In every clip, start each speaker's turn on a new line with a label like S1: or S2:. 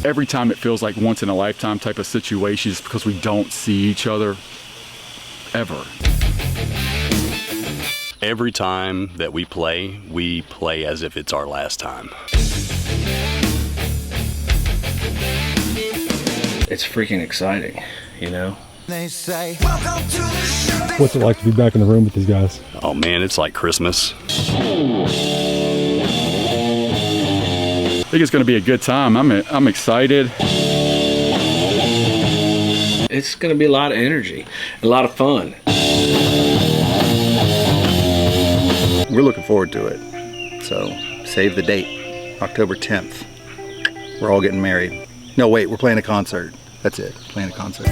S1: every time it feels like once in a lifetime type of situation just because we don't see each other ever.
S2: Every time that we play as if it's our last time.
S3: It's freaking exciting, you know?
S4: They say,
S5: what's it like to be back in the room with these guys?
S2: Oh man, it's like Christmas.
S1: I think it's going to be a good time. I'm excited.
S3: It's going to be a lot of energy, a lot of fun.
S6: We're looking forward to it. So save the date, October 10th. We're all getting married. No, wait, we're playing a concert. That's it, playing a concert.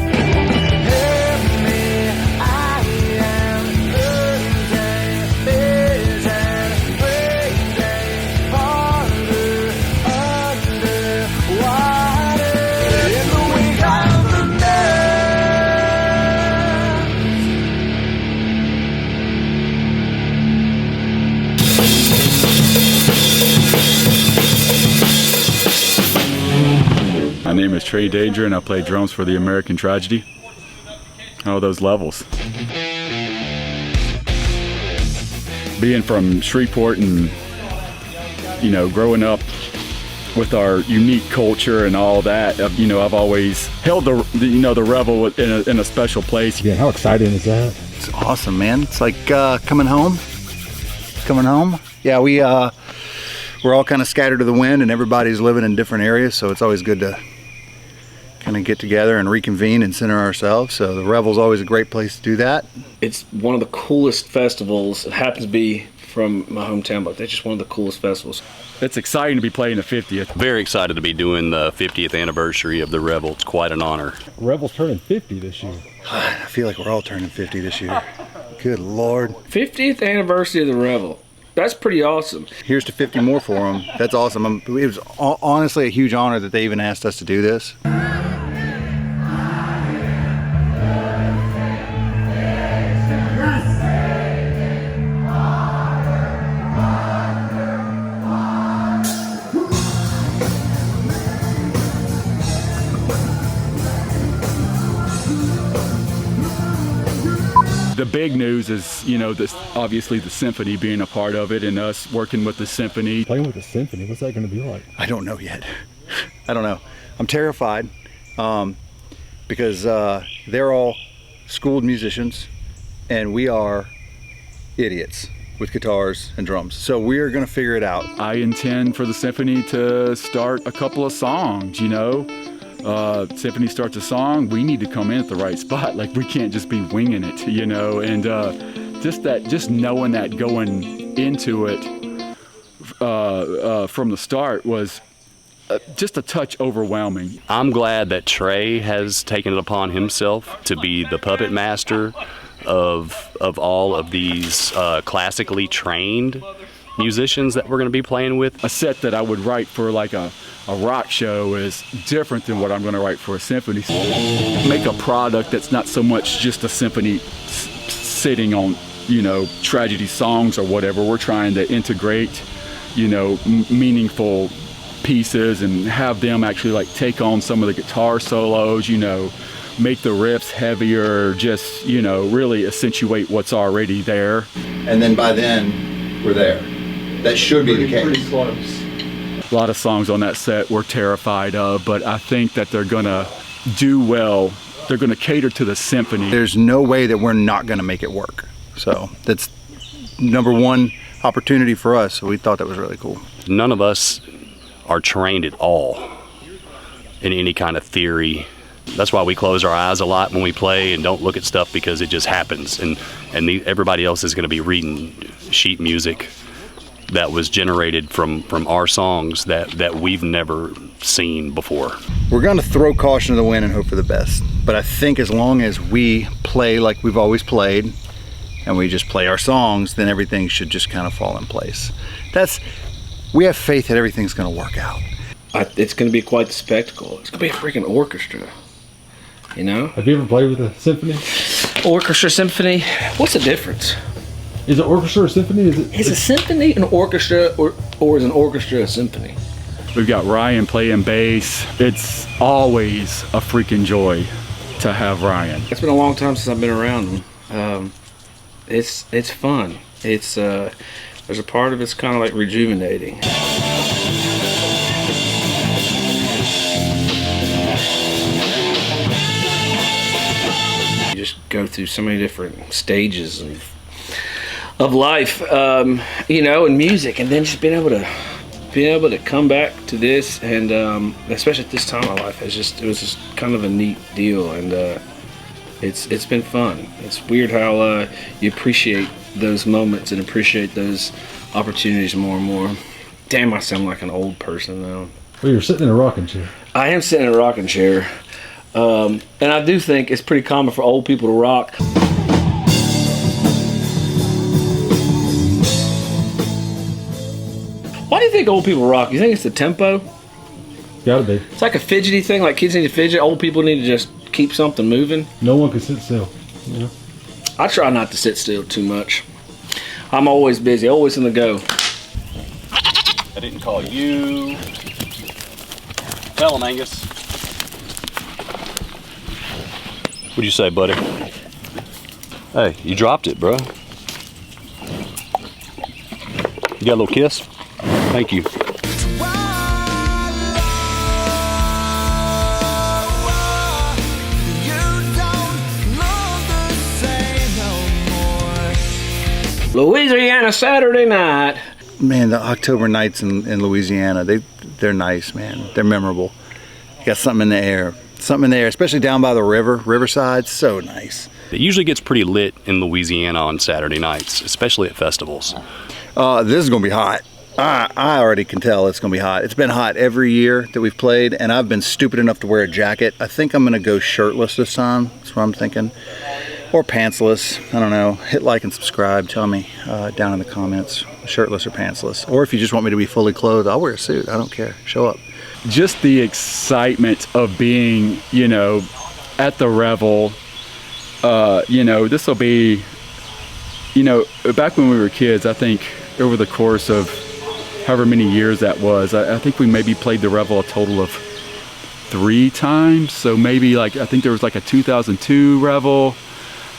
S1: My name is Trey Danger and I play drums for the American Tragedy. All those levels. Being from Shreveport and, you know, growing up with our unique culture and all that, you know, I've always held the Revel in a special place.
S5: Yeah, how exciting is that?
S6: It's awesome, man. It's like coming home. Coming home. Yeah, we're all kind of scattered to the wind and everybody's living in different areas, so it's always good to kind of get together and reconvene and center ourselves. So the Revel's always a great place to do that.
S3: It's one of the coolest festivals. It happens to be from my hometown, but it's just one of the coolest festivals.
S1: It's exciting to be playing the 50th.
S2: Very excited to be doing the 50th anniversary of the Revel. It's quite an honor.
S5: Revel's turning 50 this year.
S6: I feel like we're all turning 50 this year. Good Lord.
S3: 50th anniversary of the Revel. That's pretty awesome.
S6: Here's to 50 more for them. That's awesome. It was honestly a huge honor that they even asked us to do this.
S1: The big news is, you know, this obviously the symphony being a part of it and us working with the symphony.
S5: Playing with the symphony, what's that going to be like?
S6: I don't know yet. I don't know. I'm terrified because they're all schooled musicians and we are idiots with guitars and drums. So we're going to figure it out.
S1: I intend for the symphony to start a couple of songs, you know. Symphony starts a song, we need to come in at the right spot. Like, we can't just be winging it, you know. And just knowing that going into it from the start was just a touch overwhelming.
S2: I'm glad that Trey has taken it upon himself to be the puppet master of all of these classically trained musicians that we're going to be playing with.
S1: A set that I would write for like a rock show is different than what I'm going to write for a symphony. Make a product that's not so much just a symphony sitting on, you know, tragedy songs or whatever. We're trying to integrate, you know, meaningful pieces and have them actually like take on some of the guitar solos, you know, make the riffs heavier, just, you know, really accentuate what's already there.
S6: And then by then, we're there. That should be the case.
S3: Pretty close.
S1: A lot of songs on that set we're terrified of, but I think that they're gonna do well. They're gonna cater to the symphony.
S6: There's no way that we're not gonna make it work. So that's number one opportunity for us. So we thought that was really cool.
S2: None of us are trained at all in any kind of theory. That's why we close our eyes a lot when we play and don't look at stuff, because it just happens. And everybody else is gonna be reading sheet music that was generated from our songs that we've never seen before.
S6: We're gonna throw caution to the wind and hope for the best. But I think as long as we play like we've always played and we just play our songs, then everything should just kind of fall in place. We have faith that everything's gonna work out.
S3: It's gonna be quite the spectacle. It's gonna be a freaking orchestra, you know?
S5: Have you ever played with a symphony?
S3: Orchestra, symphony, what's the difference?
S5: Is it orchestra or symphony?
S3: Is a symphony an orchestra or is an orchestra a symphony?
S1: We've got Ryan playing bass. It's always a freaking joy to have Ryan.
S3: It's been a long time since I've been around them. It's fun. It's there's a part of it's kind of like rejuvenating. You just go through so many different stages of life, you know, and music, and then just being able to come back to this, and especially at this time of life, it was just kind of a neat deal, and it's been fun. It's weird how you appreciate those moments and appreciate those opportunities more and more. Damn, I sound like an old person now.
S5: Well, you're sitting in a rocking chair.
S3: I am sitting in a rocking chair, and I do think it's pretty common for old people to rock. Why do you think old people rock? You think it's the tempo?
S5: Gotta be.
S3: It's like a fidgety thing, like kids need to fidget, old people need to just keep something moving.
S5: No one can sit still. You know?
S3: I try not to sit still too much. I'm always busy, always on the go.
S2: I didn't call you. Tell him, Angus. What'd you say, buddy? Hey, you dropped it, bro. You got a little kiss? Thank you.
S3: Louisiana Saturday night.
S6: Man, the October nights in Louisiana, they're nice, man. They're memorable. You got something in the air. Something in the air, especially down by the riverside, so nice.
S2: It usually gets pretty lit in Louisiana on Saturday nights, especially at festivals.
S6: This is gonna be hot. I already can tell it's gonna be hot. It's been hot every year that we've played, and I've been stupid enough to wear a jacket. I think I'm gonna go shirtless this time. That's what I'm thinking. Or pantsless, I don't know. Hit like and subscribe, tell me down in the comments, shirtless or pantsless. Or if you just want me to be fully clothed, I'll wear a suit, I don't care, show up.
S1: Just the excitement of being, you know, at the Revel. You know, this will be, you know, back when we were kids, I think over the course of however many years that was, I think we maybe played the Revel a total of 3 times. So maybe like, I think there was like a 2002 Revel.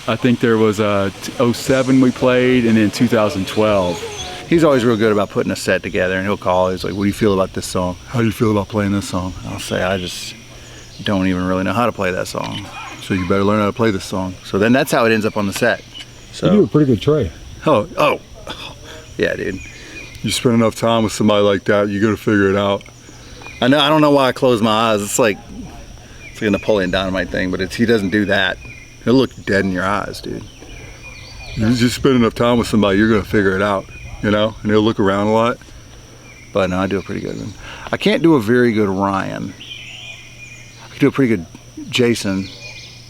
S1: I think there was a 07 we played, and then 2012.
S6: He's always real good about putting a set together, and he'll call, he's like, what do you feel about this song? How do you feel about playing this song? I'll say, I just don't even really know how to play that song. So you better learn how to play this song. So then that's how it ends up on the set. So,
S5: You do a pretty good tray.
S6: Oh, yeah, dude. You spend enough time with somebody like that, you gotta figure it out. I don't know why I close my eyes. It's like a Napoleon Dynamite thing, but he doesn't do that. He'll look dead in your eyes, dude. You just spend enough time with somebody, you're gonna figure it out, you know? And he'll look around a lot. But no, I do a pretty good one. I can't do a very good Ryan. I can do a pretty good Jason.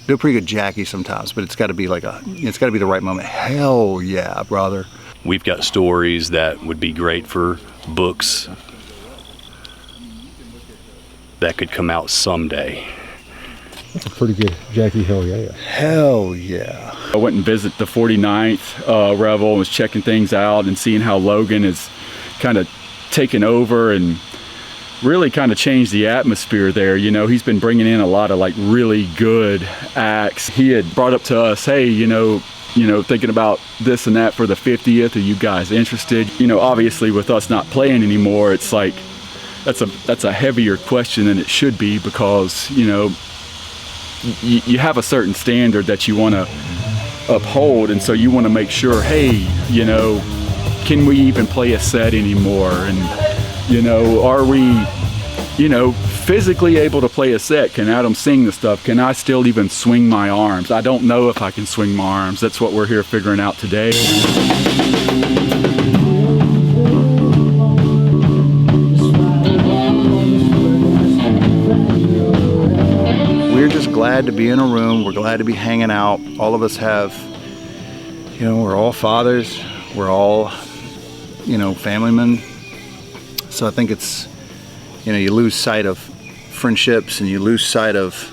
S6: Do a pretty good Jackie sometimes, but it's gotta be it's gotta be the right moment. Hell yeah, brother.
S2: We've got stories that would be great for books that could come out someday.
S5: That's a pretty good Jackie, hell yeah.
S6: Hell yeah.
S1: I went and visited the 49th Revel and was checking things out and seeing how Logan is kind of taken over and really kind of changed the atmosphere there. You know, he's been bringing in a lot of like really good acts. He had brought up to us, hey, you know, thinking about this and that for the 50th. Are you guys interested? You know, obviously with us not playing anymore, it's like, that's a heavier question than it should be, because, you know, you have a certain standard that you want to uphold, and so you want to make sure, hey, you know, can we even play a set anymore? And, you know, are we, you know, physically able to play a set? Can Adam sing the stuff? Can I still even swing my arms? I don't know if I can swing my arms. That's what we're here figuring out today.
S6: We're just glad to be in a room. We're glad to be hanging out. All of us have, you know, we're all fathers. We're all, you know, family men. So I think it's, you know, you lose sight of friendships, and you lose sight of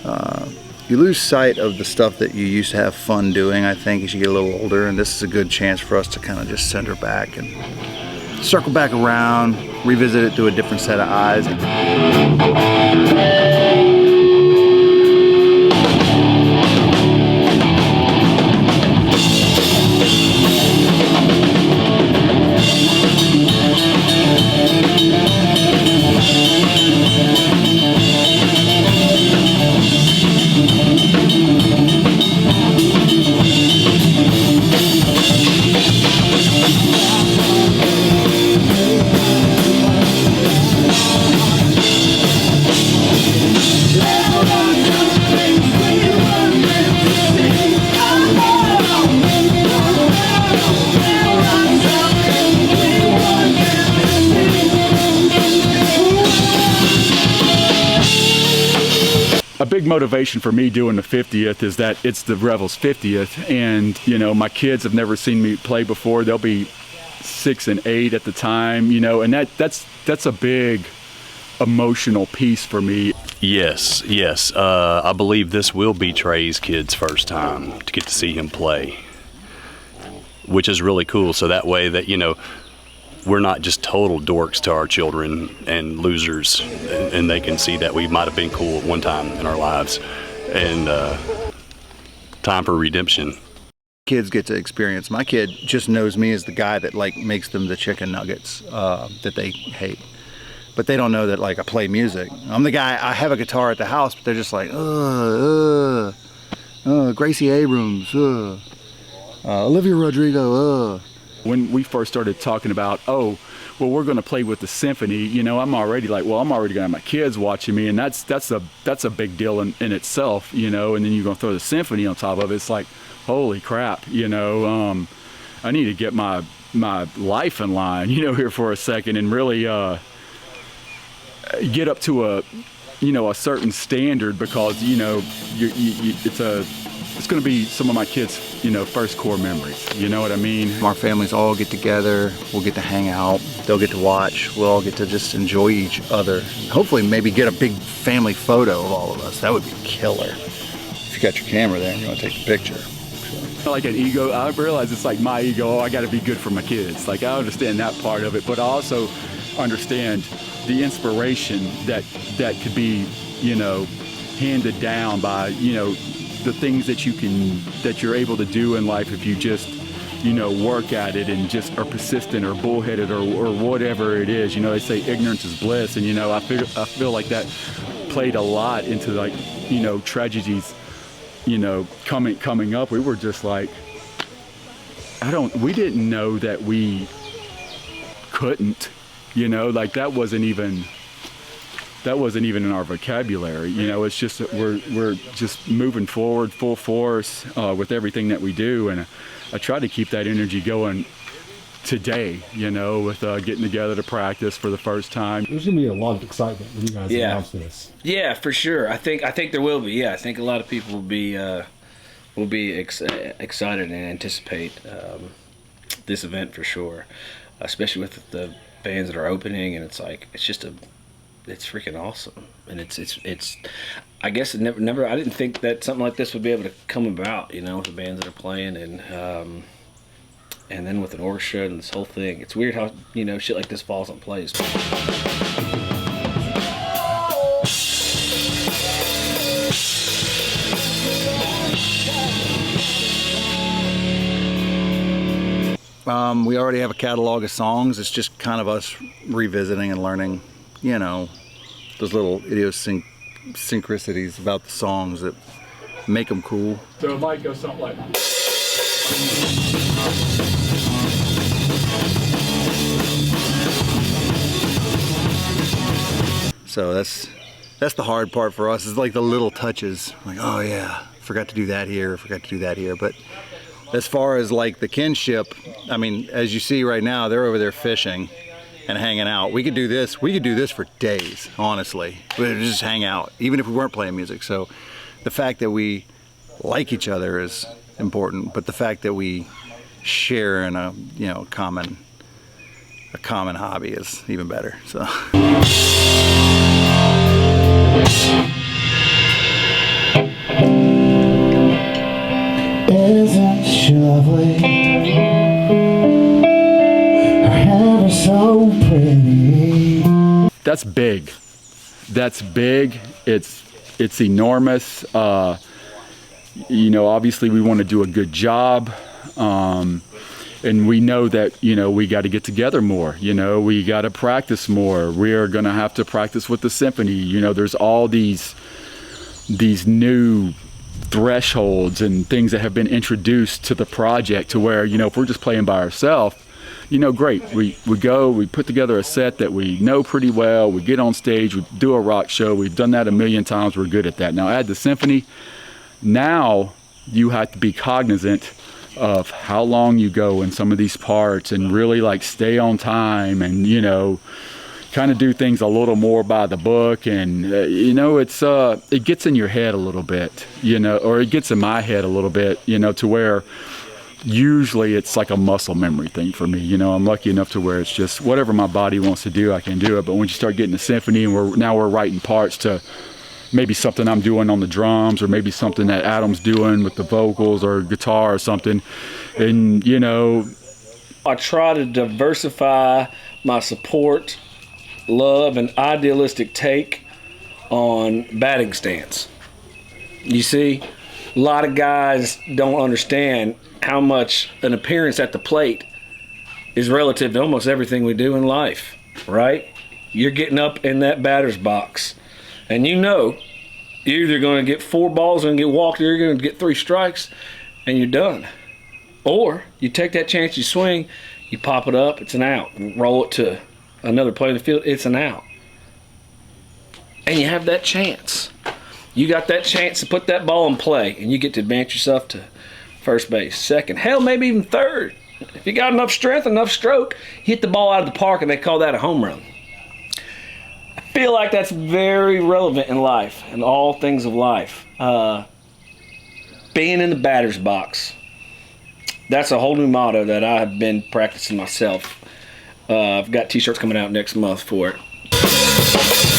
S6: the stuff that you used to have fun doing, I think, as you get a little older. And this is a good chance for us to kind of just center back and circle back around, revisit it through a different set of eyes.
S1: A big motivation for me doing the 50th is that it's the Revel's 50th, and you know, my kids have never seen me play before. They'll be 6 and 8 at the time, you know, and that's a big emotional piece for me.
S2: Yes. I believe this will be Trey's kid's first time to get to see him play, which is really cool. So that way that, you know, we're not just total dorks to our children and losers, and they can see that we might have been cool at one time in our lives, and time for redemption.
S6: Kids get to experience. My kid just knows me as the guy that like makes them the chicken nuggets that they hate, but they don't know that like I play music. I'm the guy. I have a guitar at the house, but they're just like, Gracie Abrams, Olivia Rodrigo.
S1: When we first started talking about, oh, well, we're going to play with the symphony, you know, I'm already like, well, I'm already going to have my kids watching me, and that's a big deal in itself, you know. And then you're going to throw the symphony on top of it. It's like, holy crap, you know. I need to get my life in line, you know, here for a second, and really get up to a certain standard, because you know it's going to be some of my kids, you know, first core memories. You know what I mean?
S6: Our families all get together. We'll get to hang out. They'll get to watch. We'll all get to just enjoy each other. Hopefully maybe get a big family photo of all of us. That would be killer. If you got your camera there and you want to take a picture.
S1: Like an ego, I realize it's like my ego, oh, I got to be good for my kids. Like, I understand that part of it, but I also understand the inspiration that could be, you know, handed down by, you know, the things that you're able to do in life if you just, you know, work at it and just are persistent or bullheaded or whatever it is. You know, they say ignorance is bliss, and you know, I feel like that played a lot into, like, you know, tragedies, you know, coming up. We were just like, we didn't know that we couldn't, you know, like that wasn't even in our vocabulary. You know, it's just that we're just moving forward full force with everything that we do, and I try to keep that energy going today, you know, with getting together to practice for the first time.
S5: There's gonna be a lot of excitement when you guys announce this.
S3: Yeah, for sure. I think there will be. Yeah, I think a lot of people will be excited and anticipate this event for sure, especially with the bands that are opening, and it's like it's freaking awesome, and it's I guess it never I didn't think that something like this would be able to come about, you know, with the bands that are playing, and then with an orchestra and this whole thing. It's weird how, you know, shit like this falls in place.
S6: We already have a catalog of songs. It's just kind of us revisiting and learning, you know, those little idiosyncrasies about the songs that make them cool.
S1: So it might go something like,
S6: so that's the hard part for us, is like the little touches, like, oh yeah, forgot to do that here, forgot to do that here. But as far as like the kinship, I mean, as you see right now, they're over there fishing and hanging out. We could do this for days, honestly. We would just hang out, even if we weren't playing music. So the fact that we like each other is important, but the fact that we share in a, you know, common hobby is even better. So.
S4: Isn't she lovely? Her hair is so
S1: That's big. That's big. It's enormous. You know, obviously we want to do a good job. And we know that, you know, we got to get together more. You know, we got to practice more. We're going to have to practice with the symphony. You know, there's all these new thresholds and things that have been introduced to the project to where, you know, if we're just playing by ourselves, you know, great. We go, we put together a set that we know pretty well. We get on stage, we do a rock show. We've done that a million times. We're good at that. Now add the symphony. Now you have to be cognizant of how long you go in some of these parts and really like stay on time and, you know, kind of do things a little more by the book. And you know, it gets in your head a little bit, you know, or it gets in my head a little bit, you know, to where usually it's like a muscle memory thing for me. You know, I'm lucky enough to where it's just whatever my body wants to do, I can do it. But when you start getting a symphony and we're writing parts to maybe something I'm doing on the drums, or maybe something that Adam's doing with the vocals or guitar or something. And, you know,
S3: I try to diversify my support, love, and idealistic take on batting stance. You see, a lot of guys don't understand how much an appearance at the plate is relative to almost everything we do in life, right? You're getting up in that batter's box, and you know you're either going to get 4 balls and get walked, or you're going to get 3 strikes, and you're done. Or you take that chance, you swing, you pop it up, it's an out. Roll it to another player in the field, it's an out. And you have that chance. You got that chance to put that ball in play, and you get to advance yourself to first base, second, hell, maybe even third. If you got enough strength, enough stroke, hit the ball out of the park, and they call that a home run. I feel like that's very relevant in life, in all things of life. Being in the batter's box. That's a whole new motto that I have been practicing myself. I've got t-shirts coming out next month for it.